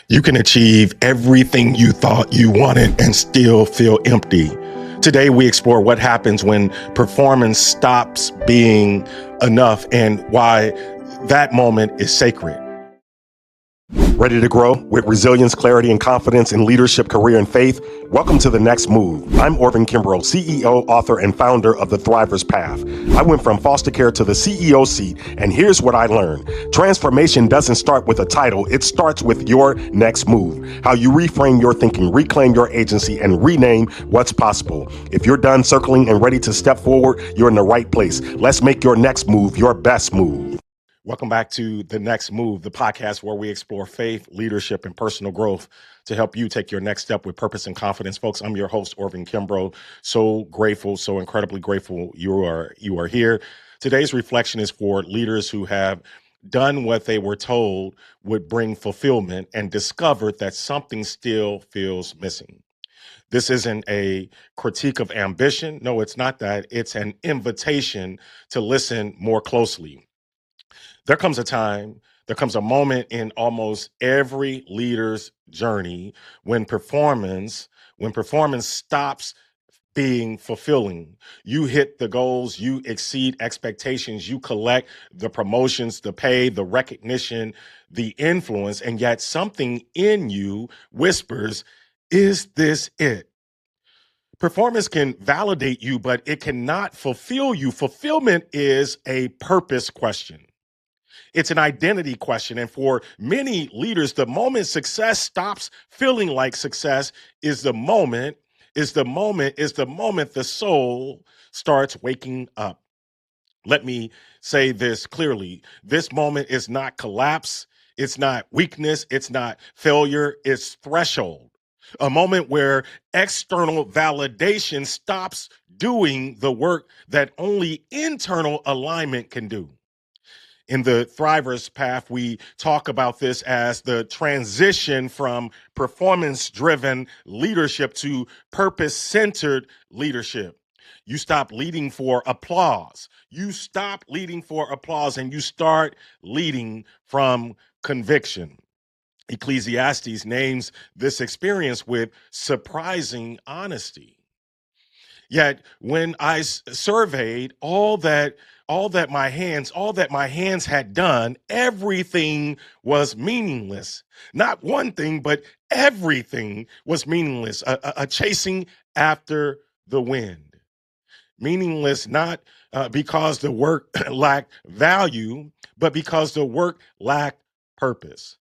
You can achieve everything you thought you wanted and still feel empty. Today, we explore what happens when performance stops being enough and why that moment is sacred. Ready to grow with resilience, clarity, and confidence in leadership, career, and faith? Welcome to The Next Move. I'm Orvin, Kimbrough, CEO, author, and founder of The Thriver's Path. I went from foster care to the CEO seat, and here's what I learned. Transformation doesn't start with a title. It starts with your next move. How you reframe your thinking, reclaim your agency, and rename what's possible. If you're done circling and ready to step forward, you're in the right place. Let's make your next move your best move. Welcome back to The Next Move, the podcast where we explore faith, leadership, and personal growth to help you take your next step with purpose and confidence. Folks, I'm your host, Orvin Kimbrough. So grateful, so incredibly grateful you are here. Today's reflection is for leaders who have done what they were told would bring fulfillment and discovered that something still feels missing. This isn't a critique of ambition. No, it's not that. It's an invitation to listen more closely. There comes a moment in almost every leader's journey when performance stops being fulfilling. You hit the goals, you exceed expectations, you collect the promotions, the pay, the recognition, the influence, and yet something in you whispers, is this it? Performance can validate you, but it cannot fulfill you. Fulfillment is a purpose question. It's an identity question. And for many leaders, the moment success stops feeling like success is the moment the soul starts waking up. Let me say this clearly. This moment is not collapse. It's not weakness. It's not failure. It's threshold. A moment where external validation stops doing the work that only internal alignment can do. In the Thriver's Path, we talk about this as the transition from performance driven leadership to purpose centered leadership. You stop leading for applause. You stop leading for applause and you start leading from conviction. Ecclesiastes names this experience with surprising honesty. Yet when I surveyed all that my hands had done, everything was meaningless. Not one thing, but everything was meaningless. A chasing after the wind. Meaningless not because the work lacked value, but because the work lacked purpose.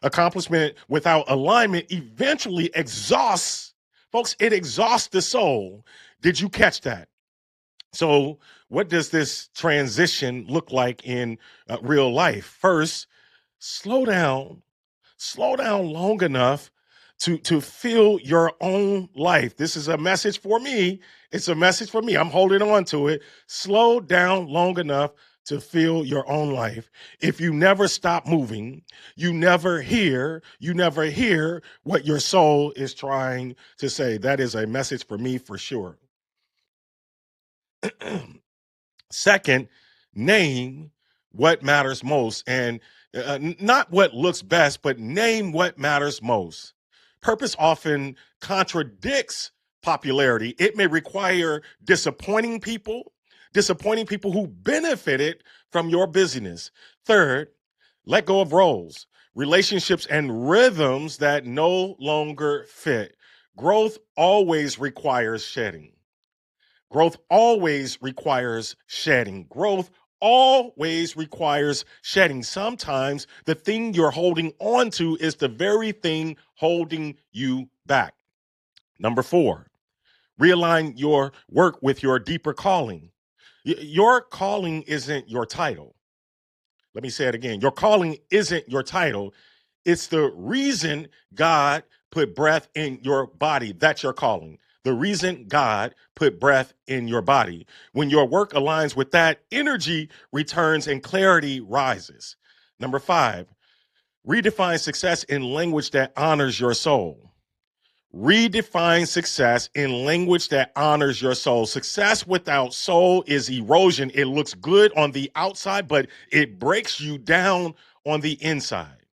Accomplishment without alignment eventually exhausts, folks, it exhausts the soul. Did you catch that? So, what does this transition look like in real life? First, slow down, slow down long enough to feel your own life. This is a message for me. It's a message for me. I'm holding on to it. Slow down long enough to feel your own life. If you never stop moving, you never hear what your soul is trying to say. That is a message for me for sure. Second, name what matters most and not what looks best, but name what matters most. Purpose often contradicts popularity. It may require disappointing people who benefited from your busyness. Third, let go of roles, relationships, and rhythms that no longer fit. Growth always requires shedding. Growth always requires shedding. Growth always requires shedding. Sometimes the thing you're holding on to is the very thing holding you back. Number four, realign your work with your deeper calling. Your calling isn't your title. Let me say it again. Your calling isn't your title. It's the reason God put breath in your body. That's your calling. The reason God put breath in your body. When your work aligns with that, energy returns and clarity rises. Number five, redefine success in language that honors your soul. Redefine success in language that honors your soul. Success without soul is erosion. It looks good on the outside, but it breaks you down on the inside.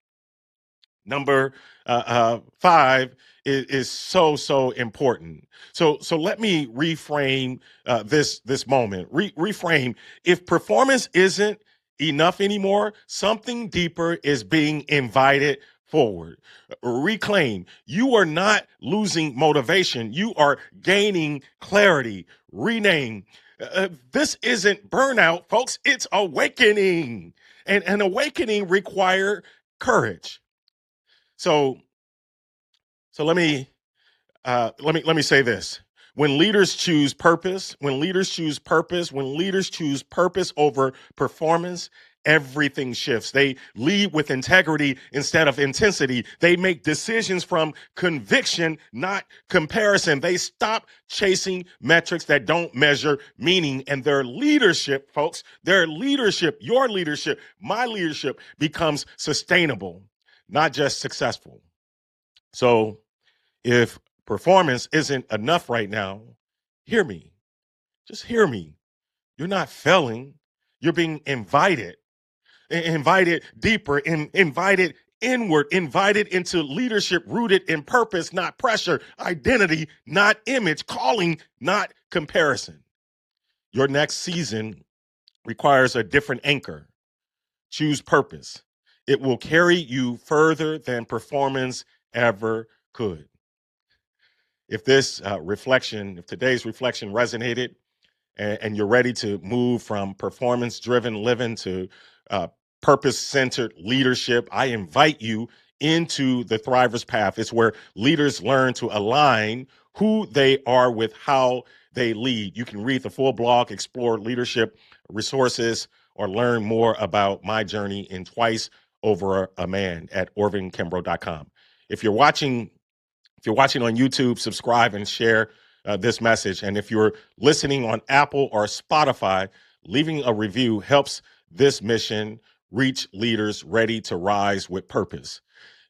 Number 5 is so important. So let me reframe this moment. Reframe. If performance isn't enough anymore, something deeper is being invited forward. Reclaim. You are not losing motivation. You are gaining clarity. Rename. This isn't burnout, folks. It's awakening. And an awakening require courage. So let me say this. When leaders choose purpose, when leaders choose purpose over performance, everything shifts. They lead with integrity instead of intensity. They make decisions from conviction, not comparison. They stop chasing metrics that don't measure meaning. And their leadership, folks, their leadership, your leadership, my leadership becomes sustainable, not just successful. So if performance isn't enough right now, hear me. Just hear me. You're not failing. You're being invited, invited deeper, invited inward, invited into leadership rooted in purpose, not pressure, identity, not image, calling, not comparison. Your next season requires a different anchor. Choose purpose. It will carry you further than performance ever could. If if today's reflection resonated, and you're ready to move from performance driven living to purpose centered leadership, I invite you into the Thriver's Path. It's where leaders learn to align who they are with how they lead. You can read the full blog, explore leadership resources, or learn more about my journey in Twice Over a Man at orvinkimbrough.com. If you're watching on YouTube, subscribe and share this message. And if you're listening on Apple or Spotify, leaving a review helps this mission reach leaders ready to rise with purpose.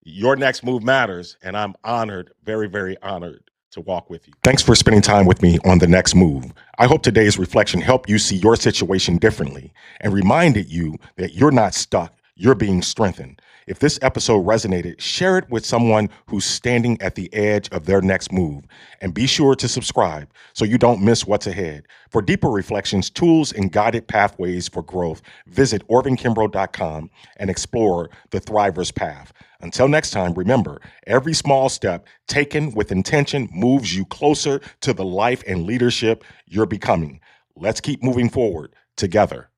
Your next move matters, and I'm honored, very, very honored to walk with you. Thanks for spending time with me on The Next Move. I hope today's reflection helped you see your situation differently and reminded you that you're not stuck, you're being strengthened. If this episode resonated, share it with someone who's standing at the edge of their next move. And be sure to subscribe so you don't miss what's ahead. For deeper reflections, tools, and guided pathways for growth, visit orvinkimbrough.com and explore the Thriver's Path. Until next time, remember, every small step taken with intention moves you closer to the life and leadership you're becoming. Let's keep moving forward together.